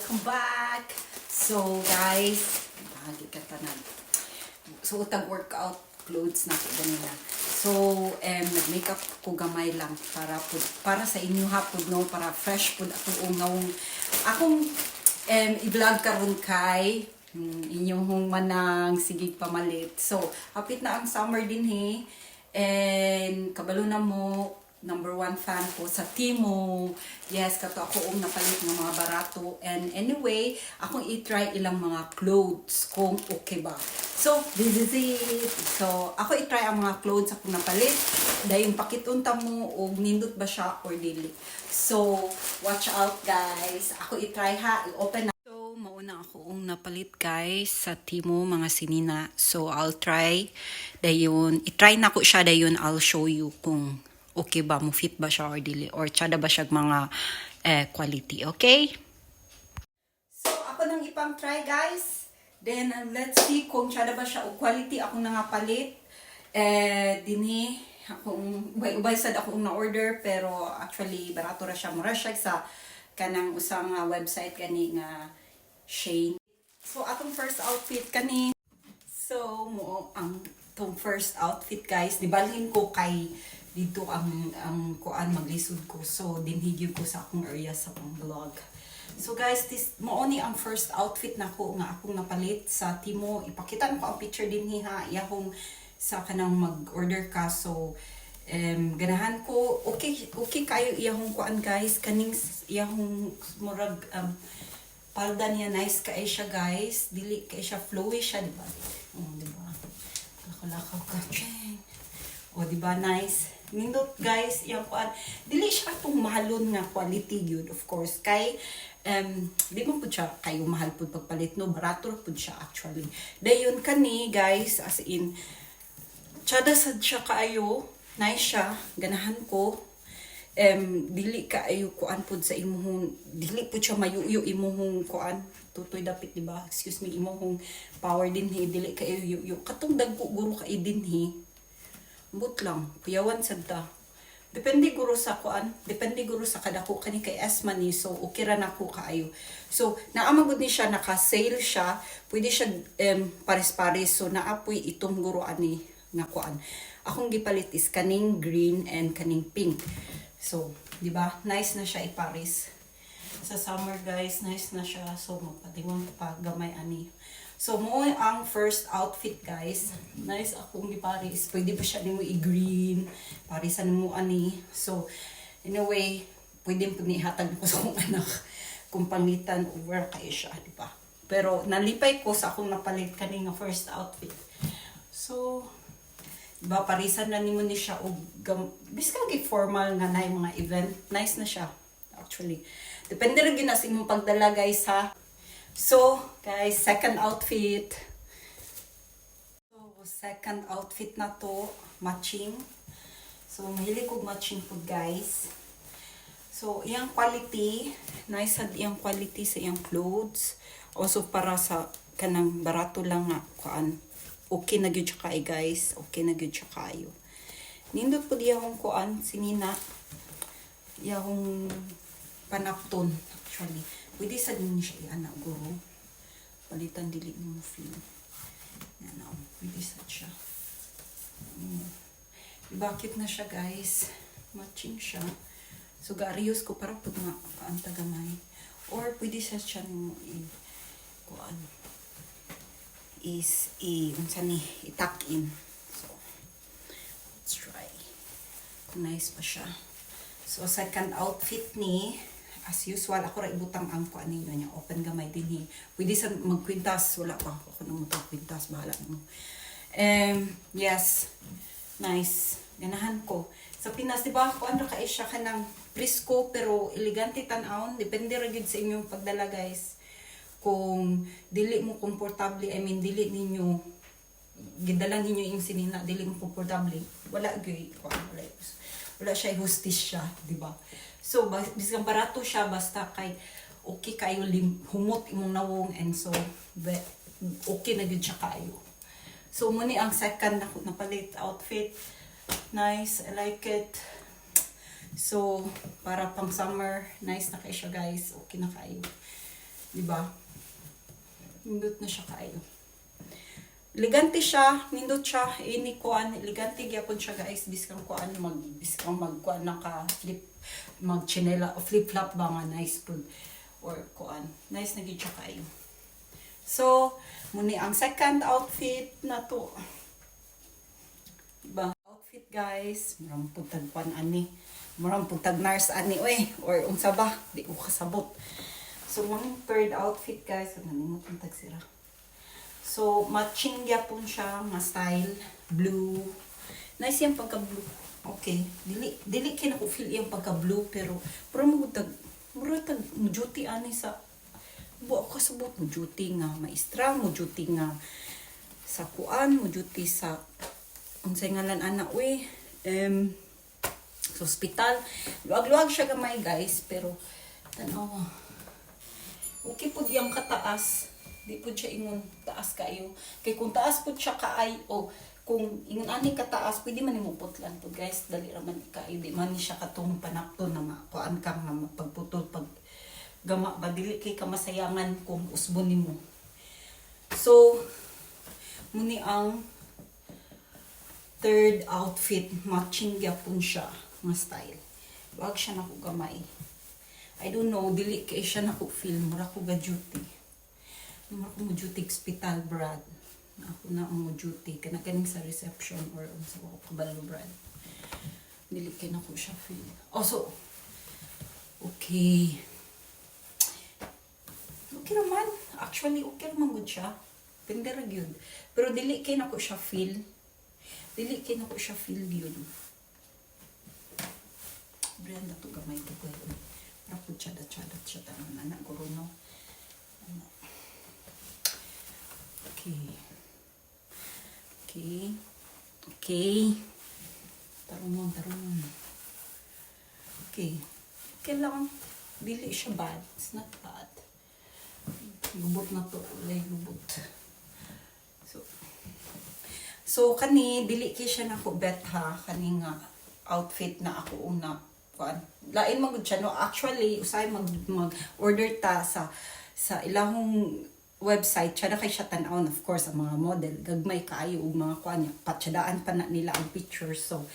welcome back. So guys, bahagi ka tanan. So tag workout clothes na ko ganina. So nag-makeup ko gamay lang para sa inyo hapon no, para fresh pud ako ungawong akong i-vlog karon kay inyong manang sigig pamalit. So hapit na ang summer din he. And kabalo na mo, number 1 fan ko sa Timo. Yes, kato ako napalit ng mga barato. And anyway, akong i-try ilang mga clothes kung okay ba. So, this is it. So, ako i-try ang mga clothes akong napalit. Dahil pakitunta mo o nindot ba siya or dili. So, watch out guys. Ako i-try ha. I-open na. So, mauna akong napalit guys sa Timo, mga sinina. So, I'll try. Dayon, i-try na ko siya. Dayon, I'll show you kung okay ba, mo fit ba siya or dili, or tsada ba siya mga quality, okay? So, ako nang ipang try guys. Then, let's see kung tsada ba siya o quality. Ako na nga palit. Dini, akong, ubay sad akong na-order, pero actually, barato ra siya. Mura siya sa kanang usang website kani nga Shane. So, atong first outfit kani. So, mo ang tong first outfit guys. Dibalhin ko kay dito ang kuan maglisod ko. So dinhigyo ko sa akong area sa akong vlog. So guys, this mo ni ang first outfit nako nga akong napalit sa Timo. Ipakita ko ang picture din ha. Iyahong sa kanang mag-order ka. So ganahan ko okay kayo iyahong kuan guys. Kaning iyahong murag palda niya nice kay siya guys. Dili kay siya flowy siya, di ba? Di ba? Lakaw ka, cheng. O, di ba nice? Nindot guys, yung kuan, dili siya itong mahalon nga quality yun, of course. Kay, di mo po siya kayo mahal po pagpalit, no? Barato po siya actually. Dayon kani guys, as in, tsada sad siya kaayo, nice siya, ganahan ko. Dili kaayo kuan po sa imuhong, dili po siya mayuyo imuhong kuan, tutoy dapit, di ba? Excuse me, imuhong power din he, dili kaayo yuyo. Katong dagko guro kay din he. But lang, kuyawan sad ta. Depende guro sa kuan, depende guro sa kadako kani kay Esma ni, so okay ra nako kaayo. So naamagod ni siya, naka-sale siya, pwede siya pares-pares, so naapoy itong guro ani nga kuan. Akong gipalit is kaning green and kaning pink. So, di ba? Nice na siya ipares. Sa summer guys, nice na siya. So magpatingon pa gamay ani. So, mo ang first outfit, guys. Nice akong giparis. Pwede pa siya nimo i-green. Parisan mo ani. So, anyway, pwede po nihatag ko sa akong anak kung pangitan over kay siya, di ba? Pero, nalipay ko sa akong napalit kaning first outfit. So, diba, parisan na nimo ni siya o biskang formal nga na mga event. Nice na siya, actually. Depende rin yun sa imong pagdala, guys, ha? So, guys, second outfit. So, second outfit na to, matching. So, mahilig ko matching po, guys. So, iyang quality, nice sad iyang quality sa iyang clothes. Also, para sa kanang barato lang nga, kuan. Okay na gyud siya kay guys. Okay na gyud siya kayo. Nindot po diyahong kuan, sinina. Iyahong panapton, actually. Pwede sa din siya i-anak guro. Palitan dili mo feel. Yan o. Pwede sa siya. Bakit na siya guys? Matching siya. So gaarios ko para po nga paanta gamay. Or pwede sa siya mo kuan. Unsa ni itak in. So let's try. Kung nice pa siya. So second outfit ni, as usual, ako ra ibutang ang kuan ninyo niya. Open gamay din hi. Pwede sa magkwintas. Wala pa. Ako nang magkwintas. Bahala mo. Yes. Nice. Ganahan ko. Sa Pinas, di ba? Kuan ra kay siya kanang presko pero elegante tan-awon. Depende ra gyud sa inyong pagdala, guys. Kung dili mo komportable, I mean, dili ninyo gidala ninyo yung sinina, dili mo komportable. Wala gyud. Wala siya hustis siya, di ba? So, bisang barato siya, basta kay okay kayo humot imong nawong, and so, okay na good siya kayo. So, muni ang second na napalit outfit. Nice, I like it. So, para pang summer, nice na kayo siya guys. Okay na kayo. Diba? Nindot na siya kayo. Elegante siya, nindot siya, ini kuan, elegante gyapon siya guys, biskang kuan biskang magkuan naka flip magchinela o flip flop ba nga nice pud or kuan. Nice na gyud siya kayo. So, muni ang second outfit na to. Diba? Outfit guys, murang putag kuan ani. Murang putag nurse ani oy or unsa ba? Di ko kasabot. So, mong third outfit guys, nalimot ang tagsira. So, matching gyapon siya, nga style, blue. Nice yung pagka-blue. Okay. Dili kina ko feel yung pagka-blue, pero mura tag duty ani sa buo ko sabot mo duty nga maestra, mo duty nga sa kuan, mo duty sa unsay ngalan ana we, sa hospital. Luwag-luwag siya gamay guys, pero tanaw. Okay pud yang kataas. Di po siya ingon taas kayo. Kay kung taas po siya kaay, o kung ingon ani kataas, pwede man imong putlan po guys. Dali raman kayo. Di man siya katong panakto na makuan kang na pagputol, pag gama, badili kay kamasayangan kung usbon nimo. So, muni ang third outfit. Matching gyapon siya nga style. Wag siya na ko gamay. I don't know, dili kay siya na ko feel. Mura ko ga duty. Mura ko mo duty hospital brad. Ako na ang mo duty. Kanakaning sa reception or sa kabalo brad. Dili kay na ko siya feel. Also, okay. Okay naman. Actually, okay naman good siya. Ganda ra gyud. Pero dili kay na ko siya feel. Dili kay na ko siya feel yun. Brand na to gamay to ko. Ako chada-chada siya tanong anak ko no. Okay. Tarumon. Okay. Okay lang. Dili siya bad. It's not bad. Lubot na to. Ulay lubot. So kani, dili kay siya na ko bet ha. Kani nga outfit na ako una. Lain magud siya no. Actually, usay mag-order ta sa ilahong website, siya na kay siya tan-aon, of course, ang mga model, gagmay kaayo og mga kuan niya, patsadaan pa na nila ang pictures. So,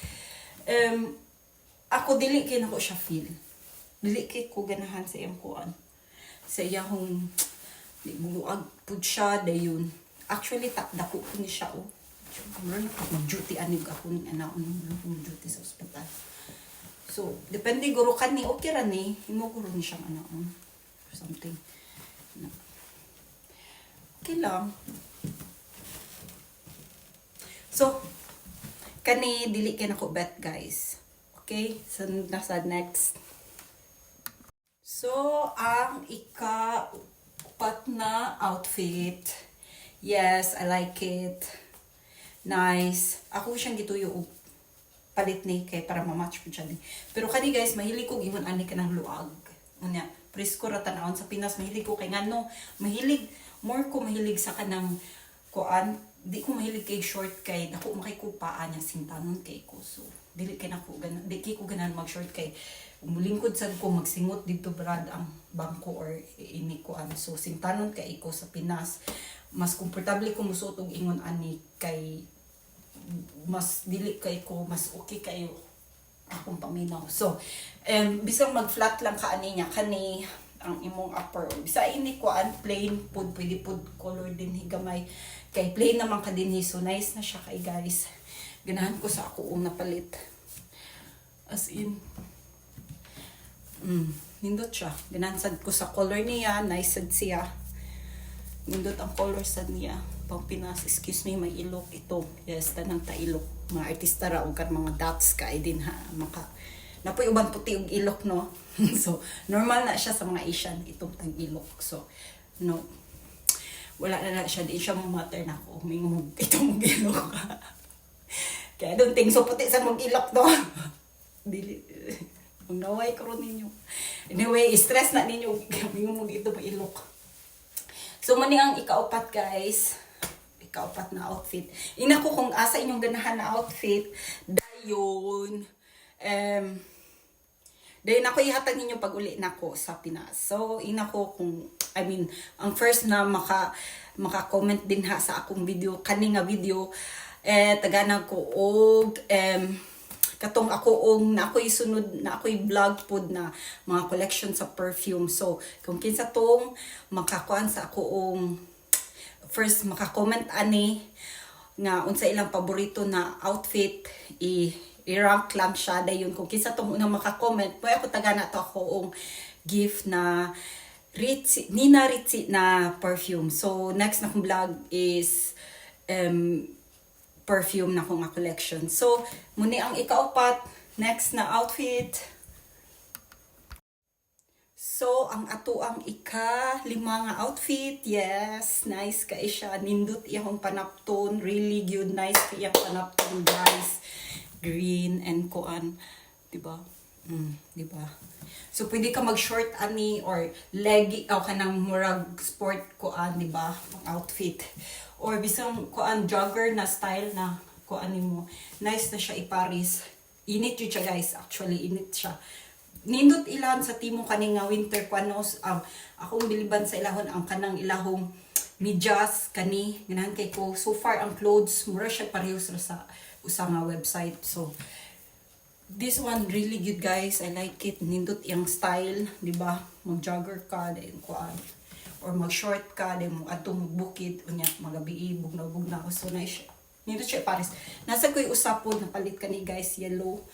ako dili kay nako siya feel. Dili kay ko ganahan sa iyang kuan. Sa iyang luag pud siya dayon. Actually, dako ko ni siya oh. Kumron ako duty anig ako ni anaon duty sa ospital. So, depende guro kani okay ra ni, imo guro ni siyang anaon or something. Okay lang. So, kani dili kay nako bet guys. Okay? So, nasa next. So, ang ika-upat na outfit. Yes, I like it. Nice. Ako siyang gituyo og palit ni kay para ma-match po siya ni. Pero kani guys, mahilig ko ingon ani ka ng luag. Unya, presko ra tanawon sa Pinas, mahilig ko kay ngano, mahilig sa kanang kuan, di ko mahilig kay short kay dako makikupaan niya sintanon kay ko. So, dili kay nako ganan, di kay ko ganan mag short kay umulingkod sad ko magsingot dito brad ang bangko or ini kuan. So, sintanon kay ko sa Pinas, mas komportable ko musuot og ingon ani kay mas dili kay ko, mas okay kayo akong paminaw. So, bisang mag-flat lang ka ani niya, kani ang imong upper. Bisa ini ko plain pud, pwede pud color din higamay. Kay plain naman ka din so nice na siya kay guys. Ganahan ko sa ako una palit. As in, nindot siya. Ganahan sad ko sa color niya, nice sad siya. Nindot ang color sad niya. Pang Pinas, excuse me, may ilok ito. Yes, tanang ta ilok. Mga artista ra o kan mga dots ka din ha. Napoy uban puti og ilok no. So, normal na siya sa mga Asian itong tag ilok. So, no. Wala na siya, di siya matter na ako. Mingumog itong ilok. Kaya don't think so puti sa mong ilok no. Dili. Ang naway ko ninyo. Anyway, stress na ninyo. Mingumog itong ilok. So, mani ang ikaupat guys. Ikaupat na outfit. Ina ko kung asa inyong ganahan na outfit. Dayon. Dahil ako ihatag ninyo pag uli na ko sa Pinas. So, ina ko kung, ang first na maka-comment din ha sa akong video, kani nga video, taganag ko og, katong ako na ako'y sunod, na ako'y vlog pod na mga collection sa perfume. So, kung kinsa tong makakuan sa ako first maka-comment ani, nga unsa ilang paborito na outfit, i-rank lang siya dayon kung kinsa tong unang maka-comment mo ako taga na to ako gift na Nina Ricci na perfume. So next na kong vlog is perfume na kong collection. So muni ang ikaapat, next na outfit. So, ang ato ang ika-5 nga outfit. Yes, nice ka siya. Nindot iyang panapton. Really good, nice ka iyang panapton, guys. Green and kuan. Diba? Diba? So, pwede ka mag-short ani or leg o kanang murag sport kuan, diba? Ang outfit. Or bisang kuan jogger na style na kuan mo. Nice na siya iparis. Init yun siya, guys. Actually, init siya. Nindot ilan sa timo kaning nga winter kwanos akong biliban sa ilahon ang kanang ilahong medyas kani ganahan kay ko so far ang clothes mura siya parehas sa usa nga website. So this one really good, guys. I like it. Nindot iyang style, di ba? Mag jogger ka dayon kuan or mag short ka dayon mo adtong bukid unya magabi bugnaw so nice siya. Nindot siya pares. Nasa ko'y usapod na palit kani, guys, yellow.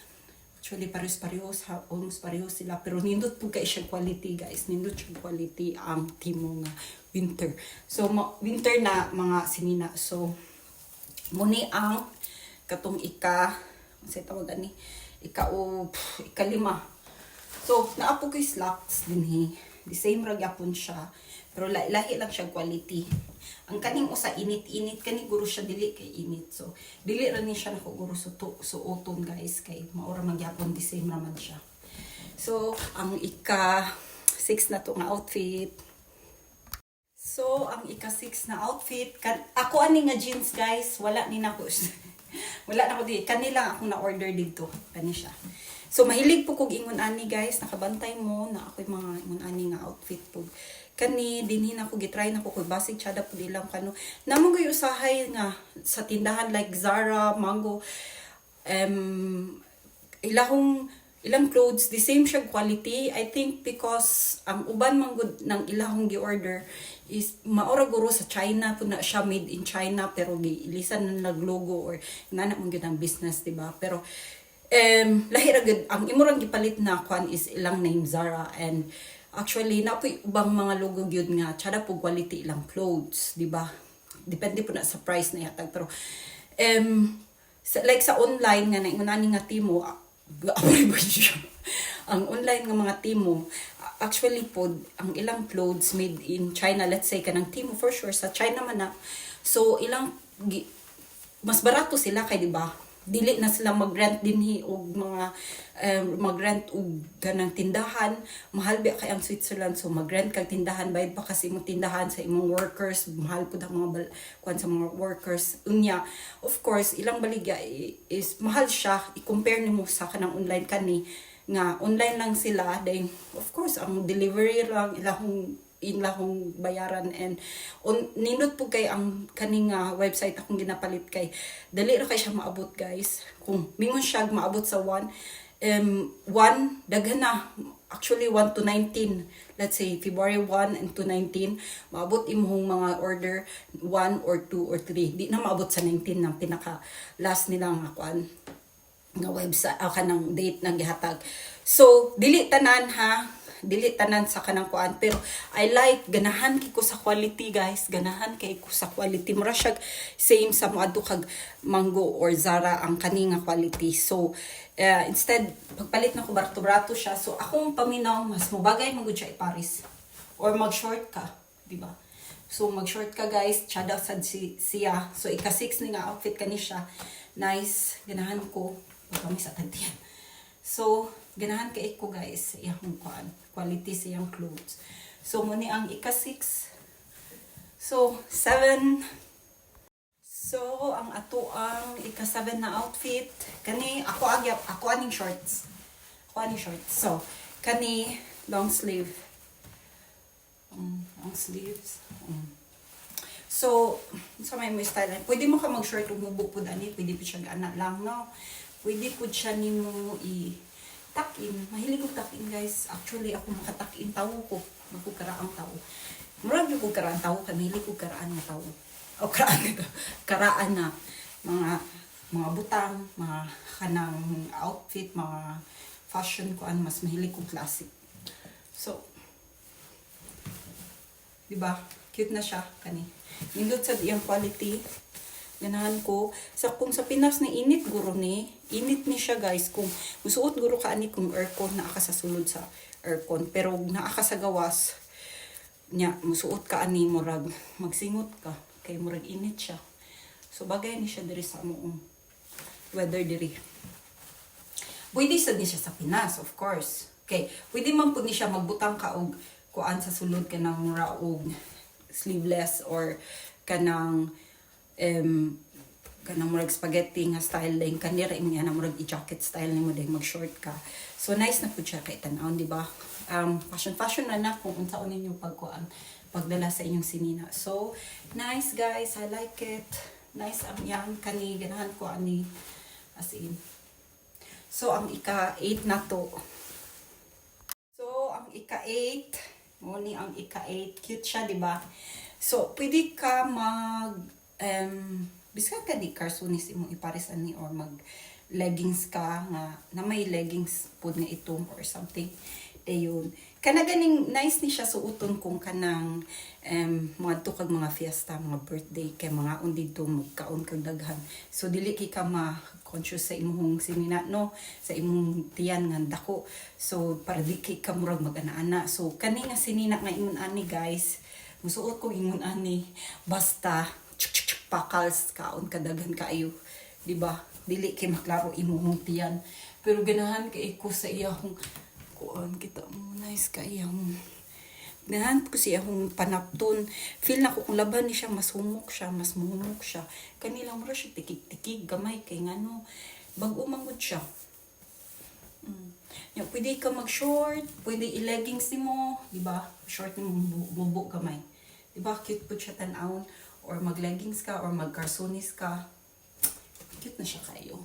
Actually, parehos, almost parehos sila. Pero nindot po kayo siya quality, guys. Nindot siya quality ang timo nga winter. So, winter na mga sinina. So, muni ang katong sa tawagan ni, ika-5. So, naapo ko yung slacks din he. The same ragyapon siya. Pero lahi lang siya quality. Ang kaning usa init-init kani guro siya dili kay init. So dili ra ni siya nako guro suoton, guys, kay maura magyapon the same naman siya. So ang ika-6 na to nga outfit. So ang ika-6 na outfit ako ani nga jeans, guys, wala ni nako. Wala na ko di kanila akong na-order dito kani siya. So mahilig po kog ingon ani, guys, nakabantay mo na ako'y mga ingon ani nga outfit po. Kani dinhin ako gitry na ko kay basig chada pud ilang kano namo gyud usahay nga sa tindahan like Zara, Mango, ilang clothes the same siya quality. I think because ang uban man gud nang ilahong gi-order is maora guro sa China pud na siya, made in China, pero giilisan na naglogo or nana man gyud ang business, diba? Pero lahi ra gud ang imurang gipalit na kwan is ilang name Zara, and actually napoy ubang mga logo gyud nga tsada po quality ilang clothes, di ba? Depende po na sa price na yatag. Pero like sa online nga naingunani nga timo, ang online nga mga timo, actually po ang ilang clothes made in China, let's say kanang timo for sure sa China man na. So ilang mas barato sila kay, di ba? Dili na sila mag-rent dinhi og mga mag-rent og ganang tindahan. Mahal ba kay ang Switzerland, so mag-rent kag tindahan, bayad pa kasi imong tindahan sa imong workers, mahal pud ang mga kuan sa mga workers unya. Of course ilang baligya is mahal siya i-compare nimo sa kanang online kani nga online lang sila, then of course ang delivery lang ilahong bayaran, and nindot po kay ang kaning website akong ginapalit kay dali ra kay siya maabot, guys. Kung mingon siya maabot sa 1 daghan na, actually 1 to 19, let's say February 1 and to 19 maabot imong mga order 1 or 2 or 3, di na maabot sa 19 na pinaka last nilang kuan nga website kanang date nang gihatag. So dili tanan sa kanang kuan, pero I like ganahan kay ko sa quality, guys. Ganahan kay ko sa quality. Mura siya same sa mga kag Mango or Zara ang kani nga quality. So instead pagpalit na ko barato siya, so akong paminaw mas mobagay magud siya iparis or mag-short ka, di ba? So mag-short ka, guys, tsada sad siya. So ika-6 ni nga outfit kani siya. Nice, ganahan ko pag kami sa tantiyan. So ganahan kay ko, guys, iyang kuan quality sa iyang clothes. So muni ang ika-6. So 7. So ang ato ang ika-7 na outfit kani ako aning shorts. kuan short. So kani long sleeve. Long sleeves. So, sa may style, pwede mo ka mag-short umubo po dani, pwede po siya gana lang, no? Pwede po siya nimo i-tuck-in. Mahilig ko tuck-in, guys. Actually, ako makatuck-in tao ko. Magkukaraang tao. Murag yung kukaraang tao, mahilig ko karaan na tao. O, karaan na. Mga butang, mga kanang outfit, mga fashion ko, mas mahilig ko classic. So, diba? Cute na siya, kani. Nindot sa iyang quality. Ganahan ko. Kung sa Pinas ni init guro ni. Init ni siya guys. Kung musuot guro ka ani kung aircon naa ka sa sulod sa aircon. Pero naa ka sa gawas. Nya, musuot ka ani murag. Magsingot ka. Kay murag init siya. So bagay ni siya diri sa amoong weather diri. Pwede sad ni siya sa Pinas, of course. Okay. Pwede man po ni siya magbutang ka og kuan sa sulod ka ng raog sleeveless or kanang murag spaghetti nga style din kanira imong ana murag i-jacket style nimo din mag-short ka. So nice na pud siya kay tan-aw, di ba? Fashion na kung unsaon ninyo pagdala sa inyong sinina. So nice guys, I like it. Nice ang yang kani ganahan ko ani as in. So ang ika-8 na to. So ang ika-8 Muni ang ika-8. Cute siya, di ba? So, pwede ka biskan ka di cartoonis imong iparisan ni or mag-leggings ka nga, na may leggings po nga itong or something. Ayun. Kana ganing nice ni siya suoton kung kanang mga tukag mga fiesta, mga birthday, kay mga undito magkaon kag daghan. So, dili kay ka conscious sa imong sinina, no? Sa imong tiyan nga dako. So, para di kay ka murag mag-ana-ana. So, kani nga sinina nga ingon ani, guys. Musuot ko ingon ani. Basta, pakals, kaon kadaghan kaayo. Diba? Dili kay maklaro imong tiyan. Pero ganahan kay ko sa iyang kuan kita mo. Nice kaiyang. Ganahan ko siya akong panapton. Feel na ko kung laban ni siya, mas humok siya, mas muhumok siya. Kanilang mura siya tikig-tikig, gamay kay ngano. Bag-o mangod siya. Yan, pwede ka mag-short, pwede i-leggings mo, di ba? Short mo bubo gamay. Di ba? Cute po siya tan-aon. Or mag-leggings ka, or mag-carsonis ka. Cute na siya kayo.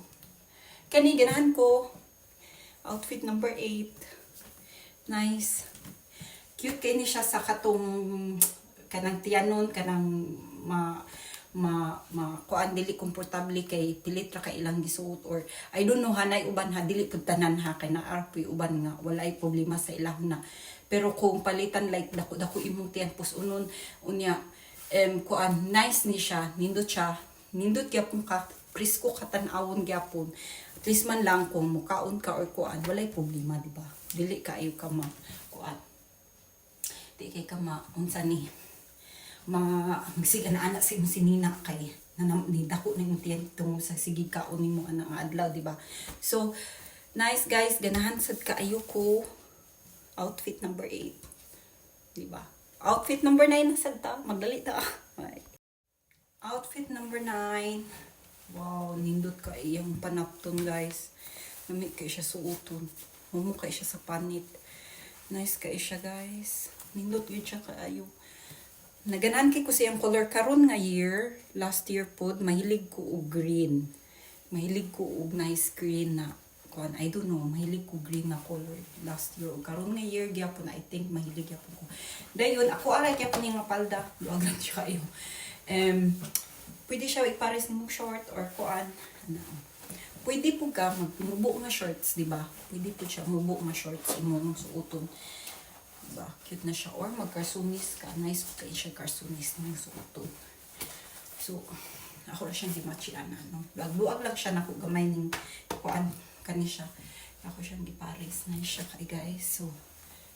Kani, ganahan ko. Outfit number 8. Nice. Cute kay ni siya sa katong kanang tiyanon, kanang kuan dili komportable kay pilit ra ka ilang gisuot or I don't know hanay uban ha dili pud tanan ha kay naa puy uban nga walay problema sa ilang na. Pero kung palitan like dako imong tiyan pusunon unya kuan nice ni siya, nindot gyapon ka, presko ka tan-awon gyapon. At least man lang kung mukaon ka or kuan walay problema, di ba? Dili kaayo ka kuan. Di kay ka unsa ni magsiga na anak sa imong sinina kay ni dako na imong tiyan tungo sa sige kaon nimo anang adlaw, di ba? So nice guys, ganahan sad kaayo ko. Outfit number 8, di ba? Outfit number 9 na sad ta, magdali ta. Right. Outfit number 9. Wow, nindot ka iyang panapton guys. Namit kay siya suoton. Mumukay siya sa panit. Nice kay siya guys. Nindot yun siya kaayo. Naganan kay ko siyang color karon nga year. Last year pod, mahilig ko og green. Mahilig ko og nice green na kuan, I don't know, mahilig ko green na color last year. Og karon nga year gyapon, I think mahilig gyapon ko. Dayon ako aray gyapon nga palda. Luag lang siya kayo. Pwede siya ipares nimo short or kuan. Pwede po ka magmubo nga shorts, di ba? Pwede po siya mubo nga shorts imong suoton. Diba? Cute na siya. Or mag-carsunis ka. Nice po kayo siya carsunis na yung suoton. So, ako na siyang gimachiana. No? Buag lang siya na kung gamay ng kuan kani siya. Ako siyang gipares. Nice siya kay guys. So,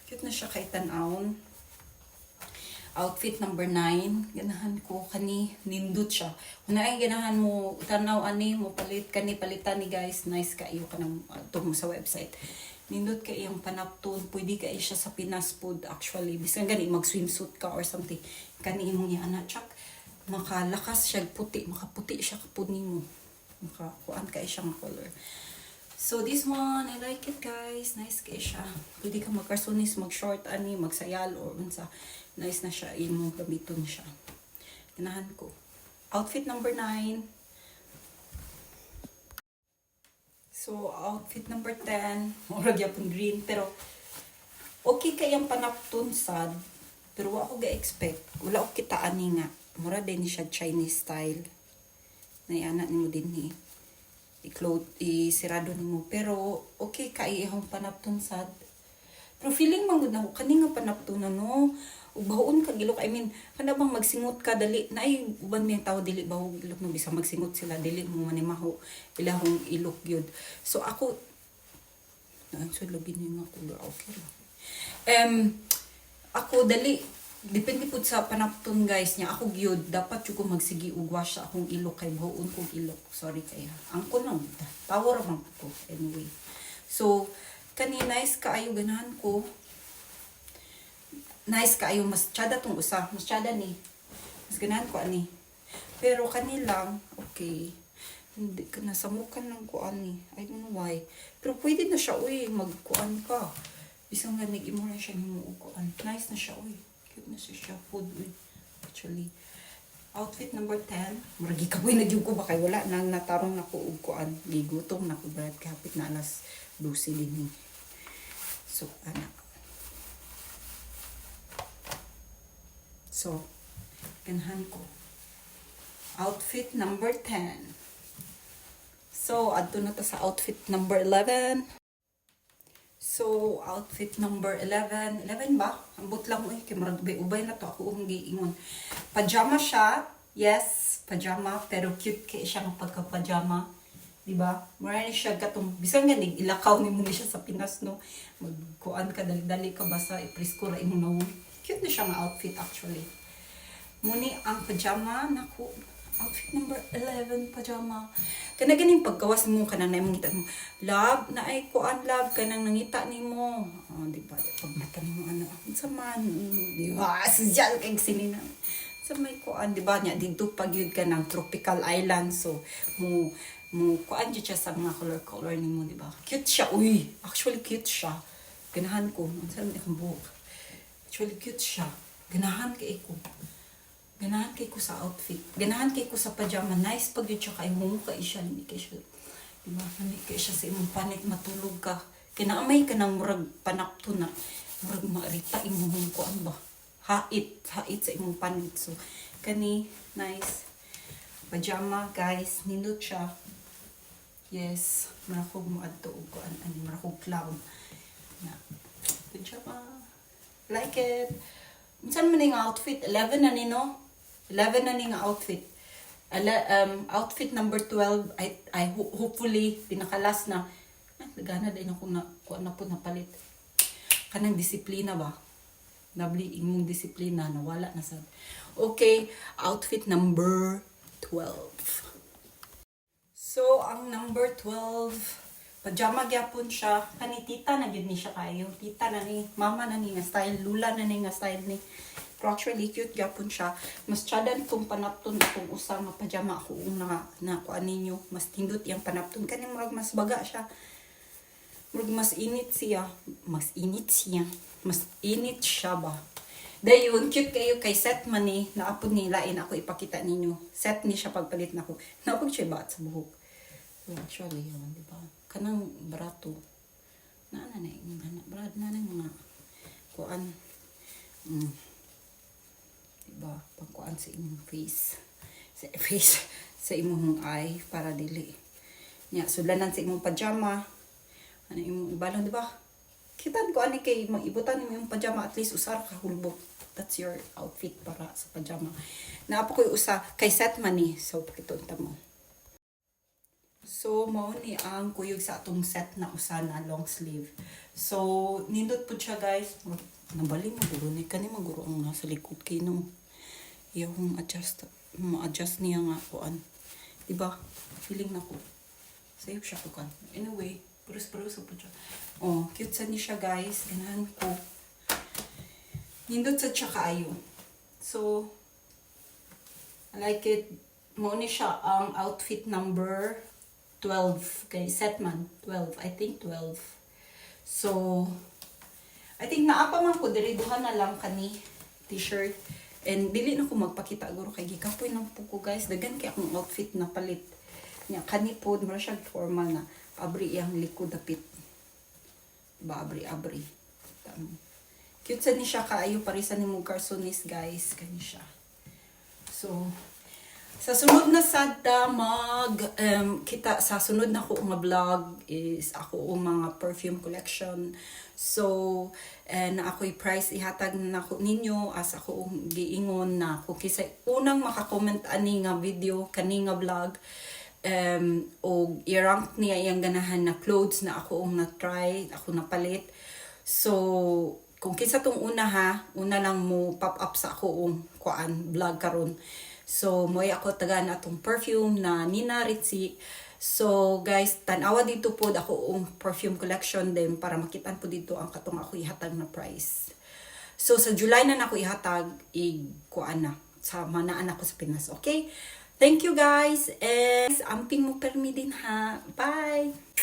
cute na siya kay tan-aon. Outfit number 9. Ganahan ko kani. Nindot siya. Kung ay ganahan mo, tanaw ani mo palit kani palitan ni guys. Nice kayo ka ng mo sa website. Nindot ka iyang panapton, pwede ka siya sa Pinas food actually. Bisan gani mag-swimsuit ka or something. Kani imong yana chak makalakas siya puti, makaputi siya kapud nimo. Makakuan ka siya nga color. So this one, I like it guys. Nice kay siya. Pwede ka magkarsonis, mag-short ani, magsayal or unsa. Nice na siya, imong gamiton siya. Ganahan ko. Outfit number 9. So outfit number 10, murag yapon green pero okay kayang panapton sad. Pero wa ako ga-expect. Wala ako kita ani nga. Mura din siya Chinese style. Nayana nimo din ni. Isirado nimo. Pero okay kay ihong panapton sad. Pero feeling man gud na ko kani nga panapton no. Ubaon ka gilok. I mean, kana bang magsingot ka dali na ay uban may tao dili bahog gilok no bisa magsingot sila dili mo manimaho ilahong ilok gyud. So ako so labi ni nga ko okay lang. Ako dali depende pud sa panapton guys niya ako gyud dapat jud ko magsigi og wash sa akong ilok kay baon kong ilok sorry kay angko lang power man ko anyway so kani nice kaayo ganahan ko nice kaayo mas tsada tong usa mas tsada ni mas ganahan ko ani pero kani lang okay hindi ka nasamukan lang ko ani I don't know why pero pwede na siya uy magkuan ka bisang nga nag-imo na siya nimo og kuan nice na siya uy cute na siya food with actually outfit number 10 murag gikaboy na gyud ko ba kay wala nang natarong nako og kuan gigutom na ko brad kapit na alas 12 din so ana so ganahan ko outfit number 10 so adto na ta sa outfit number 11. So, outfit number 11. 11 ba? Ambot lang kay marag ubay na to ako ang giingon. Pajama siya. Yes, pajama. Pero cute kay siya ng pagka-pajama. Diba? Marami siya katong, bisang ganig, ilakaw ni mo siya sa Pinas, no? Magkuan ka, dali-dali ka basta, ipresko ra imo na. Cute na siya ng outfit actually. Muni ang pajama. Naku, outfit number 11, pajama. Kana ganing pagkawas mo kanang nangita mo. Love, na ay kuan love kanang nangita nimo. Oh, di ba? Pag mata mo ano, sa man, di ba? Sujal kay sinina. Sa may kuan, di ba nya didto pag yun ka ng tropical island so mo kuan jud siya sa mga color nimo, di ba? Cute siya, uy. Actually cute siya. Ganahan ko, unsa man ikong buhok. Actually cute siya. Ganahan kay ko. Ganahan kay ko sa outfit. Ganahan kay ko sa pajama. Nice pag yun siya kay mo ka siya. Hindi kay siya. Diba? Hindi kay siya sa imong panit matulog ka. Kinaamay ka ng murag panakto na. Murag maarita imong kuan ba. Hait sa imong panit. So, kani, nice. Pajama, guys. Nindot siya. Yes. Marakog mo adto og kuan. Marakog cloud. Na. Pajama. Like it. Saan man yung outfit? 11 na ni, no? 11 na ni nga outfit. Outfit number 12, I hopefully, pinakalas na. Nagana din ako na, kuan na po napalit. Kanang disiplina ba? Nabli, imong disiplina, nawala na sa. Okay, outfit number 12. So, ang number 12, pajama gyapon siya. Kani tita na gyud ni siya kayo. Tita na ni, mama na ni nga style, lula na ni nga style ni. Pero actually cute gyapon siya. Mas tsadan kung panapton akong usa nga pajama ako na kuan ninyo. Mas tindot yang panapton kani murag mas baga siya. Murag mas init siya. Mas init siya ba. Dayon cute kayo kay set man ni naapod ni lain ako ipakita ninyo. Set ni siya pagpalit nako. Naapod siya ba sa buhok. Well, actually yun, di ba? Kanang barato. Naana na yung brad na mga kuan. Diba? Pagkuan sa imong face. Sa imong eye para dili. Nya, sudlanan sa imong pajama. Ano imong ibalon, diba? Kitan ko ani kay mag-ibutan mo yung pajama at least usar ka hulbok. That's your outfit para sa pajama. Naapo ko usa kay set man ni. So, pakitunta mo. So, mao ni ang kuyog sa atong set na usa na long sleeve. So, nindot po siya guys. Nabali mo guro ni kani maguro ang nasa likod kay no. Yung ma-adjust niya nga kuan. Diba? Feeling na ko. Safe siya ko kan. Anyway, purus-purus po siya. Oh, cute sa ni siya guys. Ganahan ko. Nindot sa siya kaayo. So, I like it. Mao ni siya ang outfit number 12 kay set man 12, I think 12. So I think naapa man ko diri duha na lang kani t-shirt. And dili na ko magpakita guro kay gikapoy nang puko guys. Dagan kay akong outfit na palit. Nya kani pod mura siya formal na abri iyang likod dapit. Ba abri. Cute sa ni siya kaayo parisan ni mong carsonis guys kani siya. So sa sunod na sada kita sa sunod na ko nga vlog is ako mga perfume collection. So na ako'y price ihatag na ko ninyo as ako giingon na kung kisay unang makakomment ani nga video kani nga vlog o i-rank niya iyang ganahan na clothes na ako na-try, ako napalit. So kung kinsa tong una lang mo pop up sa ako vlog karon. So, mo'y ako taga na atong perfume na Nina Ricci. So, guys, tanawa dito po ako perfume collection din para makitaan po dito ang katong ako ihatag na price. So, sa July na ako ihatag, kuan na, sa manaan ako sa Pinas. Okay? Thank you, guys. And amping mo permi din ha. Bye!